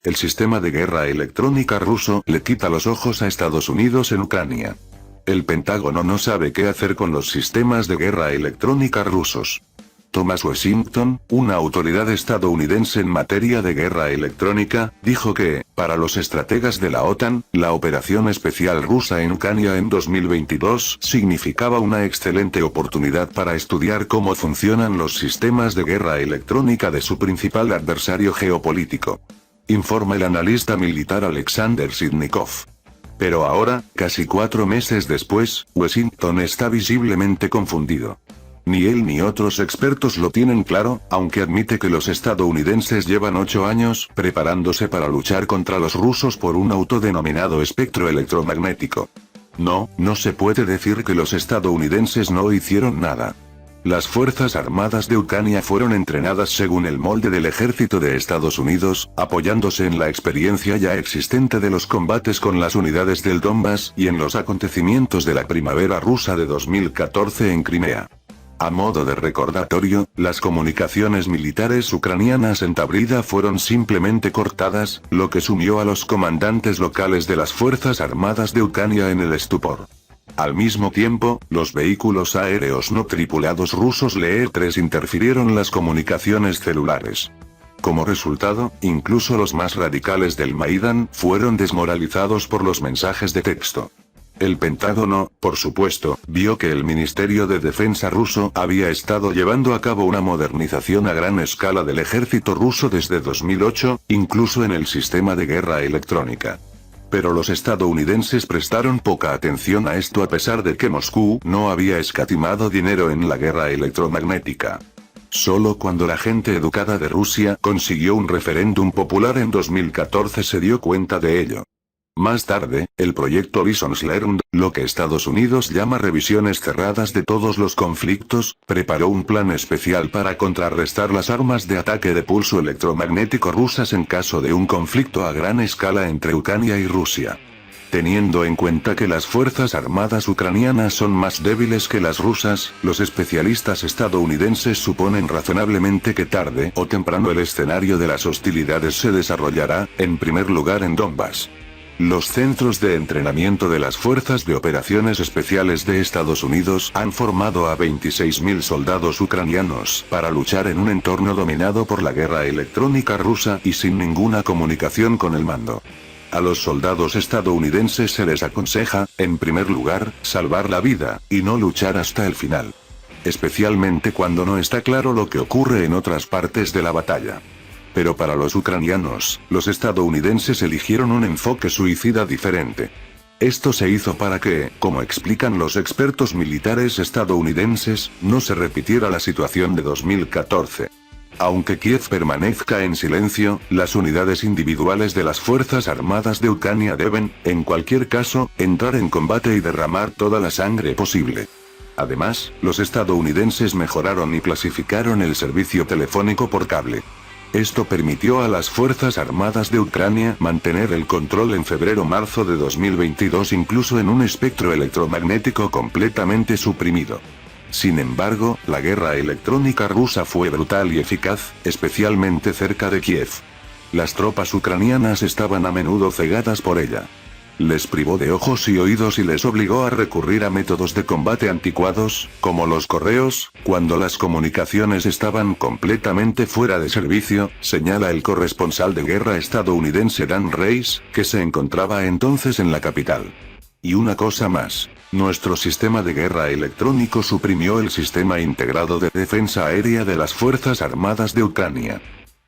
El sistema de guerra electrónica ruso le quita los ojos a Estados Unidos en Ucrania. El Pentágono no sabe qué hacer con los sistemas de guerra electrónica rusos. Thomas Washington, una autoridad estadounidense en materia de guerra electrónica, dijo que, para los estrategas de la OTAN, la operación especial rusa en Ucrania en 2022 significaba una excelente oportunidad para estudiar cómo funcionan los sistemas de guerra electrónica de su principal adversario geopolítico. Informa el analista militar Alexander Sidnikov. Pero ahora, casi 4 meses después, Washington está visiblemente confundido. Ni él ni otros expertos lo tienen claro, aunque admite que los estadounidenses llevan 8 años preparándose para luchar contra los rusos por un autodenominado espectro electromagnético. No se puede decir que los estadounidenses no hicieron nada. Las Fuerzas Armadas de Ucrania fueron entrenadas según el molde del ejército de Estados Unidos, apoyándose en la experiencia ya existente de los combates con las unidades del Donbass y en los acontecimientos de la primavera rusa de 2014 en Crimea. A modo de recordatorio, las comunicaciones militares ucranianas en Tabrida fueron simplemente cortadas, lo que sumió a los comandantes locales de las Fuerzas Armadas de Ucrania en el estupor. Al mismo tiempo, los vehículos aéreos no tripulados rusos Leer-3 interfirieron las comunicaciones celulares. Como resultado, incluso los más radicales del Maidán fueron desmoralizados por los mensajes de texto. El Pentágono, por supuesto, vio que el Ministerio de Defensa ruso había estado llevando a cabo una modernización a gran escala del ejército ruso desde 2008, incluso en el sistema de guerra electrónica. Pero los estadounidenses prestaron poca atención a esto a pesar de que Moscú no había escatimado dinero en la guerra electromagnética. Solo cuando la gente educada de Rusia consiguió un referéndum popular en 2014 se dio cuenta de ello. Más tarde, el proyecto Lessons Learned, lo que Estados Unidos llama revisiones cerradas de todos los conflictos, preparó un plan especial para contrarrestar las armas de ataque de pulso electromagnético rusas en caso de un conflicto a gran escala entre Ucrania y Rusia. Teniendo en cuenta que las fuerzas armadas ucranianas son más débiles que las rusas, los especialistas estadounidenses suponen razonablemente que tarde o temprano el escenario de las hostilidades se desarrollará, en primer lugar en Donbass. Los centros de entrenamiento de las Fuerzas de Operaciones Especiales de Estados Unidos han formado a 26.000 soldados ucranianos para luchar en un entorno dominado por la guerra electrónica rusa y sin ninguna comunicación con el mando. A los soldados estadounidenses se les aconseja, en primer lugar, salvar la vida, y no luchar hasta el final. Especialmente cuando no está claro lo que ocurre en otras partes de la batalla. Pero para los ucranianos, los estadounidenses eligieron un enfoque suicida diferente. Esto se hizo para que, como explican los expertos militares estadounidenses, no se repitiera la situación de 2014. Aunque Kiev permanezca en silencio, las unidades individuales de las Fuerzas Armadas de Ucrania deben, en cualquier caso, entrar en combate y derramar toda la sangre posible. Además, los estadounidenses mejoraron y clasificaron el servicio telefónico por cable. Esto permitió a las Fuerzas Armadas de Ucrania mantener el control en febrero-marzo de 2022 incluso en un espectro electromagnético completamente suprimido. Sin embargo, la guerra electrónica rusa fue brutal y eficaz, especialmente cerca de Kiev. Las tropas ucranianas estaban a menudo cegadas por ella. Les privó de ojos y oídos y les obligó a recurrir a métodos de combate anticuados, como los correos, cuando las comunicaciones estaban completamente fuera de servicio, señala el corresponsal de guerra estadounidense Dan Reis, que se encontraba entonces en la capital. Y una cosa más. Nuestro sistema de guerra electrónico suprimió el sistema integrado de defensa aérea de las Fuerzas Armadas de Ucrania.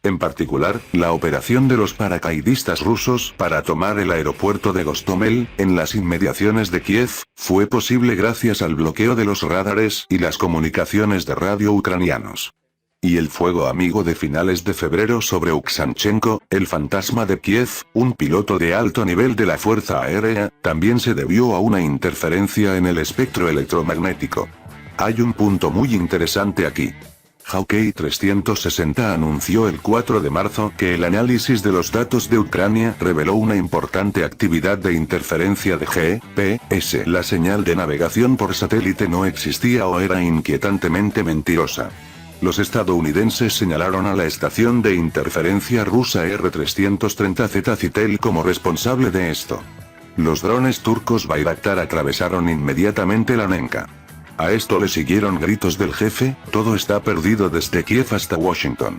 En particular, la operación de los paracaidistas rusos para tomar el aeropuerto de Gostomel, en las inmediaciones de Kiev, fue posible gracias al bloqueo de los radares y las comunicaciones de radio ucranianos. Y el fuego amigo de finales de febrero sobre Uksanchenko, el fantasma de Kiev, un piloto de alto nivel de la Fuerza Aérea, también se debió a una interferencia en el espectro electromagnético. Hay un punto muy interesante aquí. Hawkeye 360 anunció el 4 de marzo que el análisis de los datos de Ucrania reveló una importante actividad de interferencia de GPS. La señal de navegación por satélite no existía o era inquietantemente mentirosa. Los estadounidenses señalaron a la estación de interferencia rusa R-330Z Citel como responsable de esto. Los drones turcos Bayraktar atravesaron inmediatamente la Nenca. A esto le siguieron gritos del jefe: todo está perdido desde Kiev hasta Washington.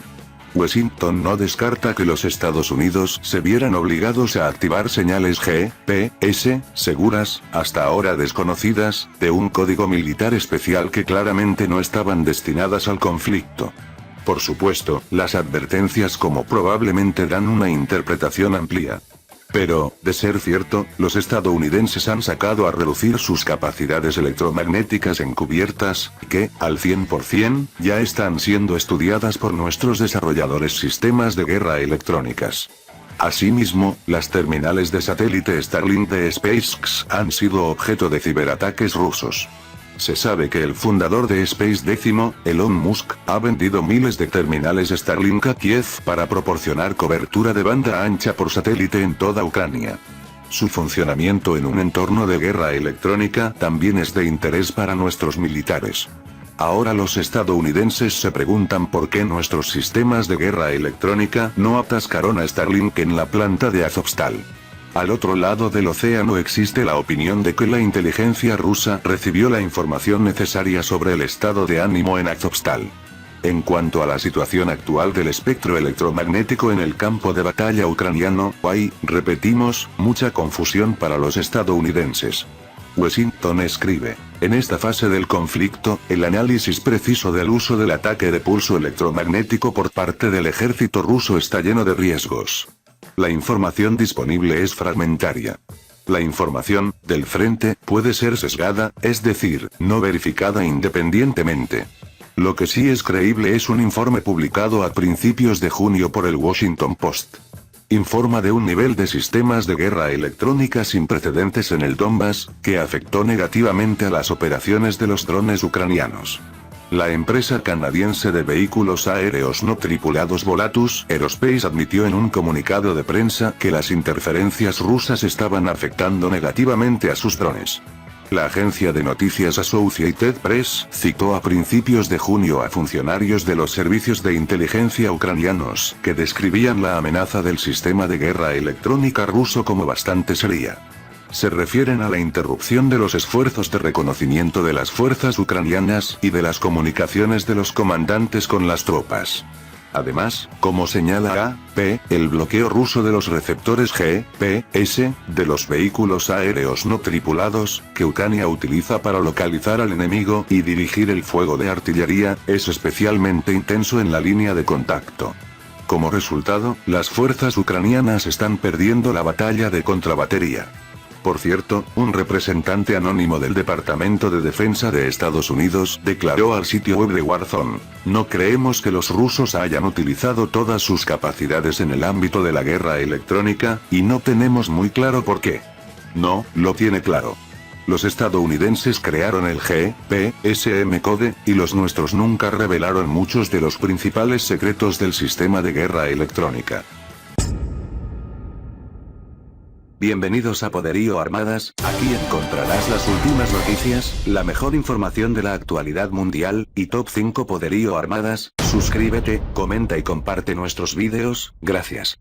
Washington no descarta que los Estados Unidos se vieran obligados a activar señales GPS, seguras, hasta ahora desconocidas, de un código militar especial que claramente no estaban destinadas al conflicto. Por supuesto, las advertencias como probablemente dan una interpretación amplia. Pero, de ser cierto, los estadounidenses han sacado a relucir sus capacidades electromagnéticas encubiertas, que, al 100%, ya están siendo estudiadas por nuestros desarrolladores sistemas de guerra electrónicas. Asimismo, las terminales de satélite Starlink de SpaceX han sido objeto de ciberataques rusos. Se sabe que el fundador de SpaceX, Elon Musk, ha vendido miles de terminales Starlink a Kiev para proporcionar cobertura de banda ancha por satélite en toda Ucrania. Su funcionamiento en un entorno de guerra electrónica también es de interés para nuestros militares. Ahora los estadounidenses se preguntan por qué nuestros sistemas de guerra electrónica no atascaron a Starlink en la planta de Azovstal. Al otro lado del océano existe la opinión de que la inteligencia rusa recibió la información necesaria sobre el estado de ánimo en Azovstal. En cuanto a la situación actual del espectro electromagnético en el campo de batalla ucraniano, hay, repetimos, mucha confusión para los estadounidenses. Washington escribe: en esta fase del conflicto, el análisis preciso del uso del ataque de pulso electromagnético por parte del ejército ruso está lleno de riesgos. La información disponible es fragmentaria. La información del frente puede ser sesgada, es decir, no verificada independientemente. Lo que sí es creíble es un informe publicado a principios de junio por el Washington Post. Informa de un nivel de sistemas de guerra electrónica sin precedentes en el Donbass, que afectó negativamente a las operaciones de los drones ucranianos. La empresa canadiense de vehículos aéreos no tripulados Volatus Aerospace admitió en un comunicado de prensa que las interferencias rusas estaban afectando negativamente a sus drones. La agencia de noticias Associated Press citó a principios de junio a funcionarios de los servicios de inteligencia ucranianos que describían la amenaza del sistema de guerra electrónica ruso como bastante seria. Se refieren a la interrupción de los esfuerzos de reconocimiento de las fuerzas ucranianas y de las comunicaciones de los comandantes con las tropas. Además, como señala AP, el bloqueo ruso de los receptores GPS de los vehículos aéreos no tripulados, que Ucrania utiliza para localizar al enemigo y dirigir el fuego de artillería, es especialmente intenso en la línea de contacto. Como resultado, las fuerzas ucranianas están perdiendo la batalla de contrabatería. Por cierto, un representante anónimo del Departamento de Defensa de Estados Unidos declaró al sitio web de Warzone: no creemos que los rusos hayan utilizado todas sus capacidades en el ámbito de la guerra electrónica, y no tenemos muy claro por qué. No, lo tiene claro. Los estadounidenses crearon el GPSM Code, y los nuestros nunca revelaron muchos de los principales secretos del sistema de guerra electrónica. Bienvenidos a Poderío Armadas, aquí encontrarás las últimas noticias, la mejor información de la actualidad mundial, y Top 5 Poderío Armadas. Suscríbete, comenta y comparte nuestros vídeos, gracias.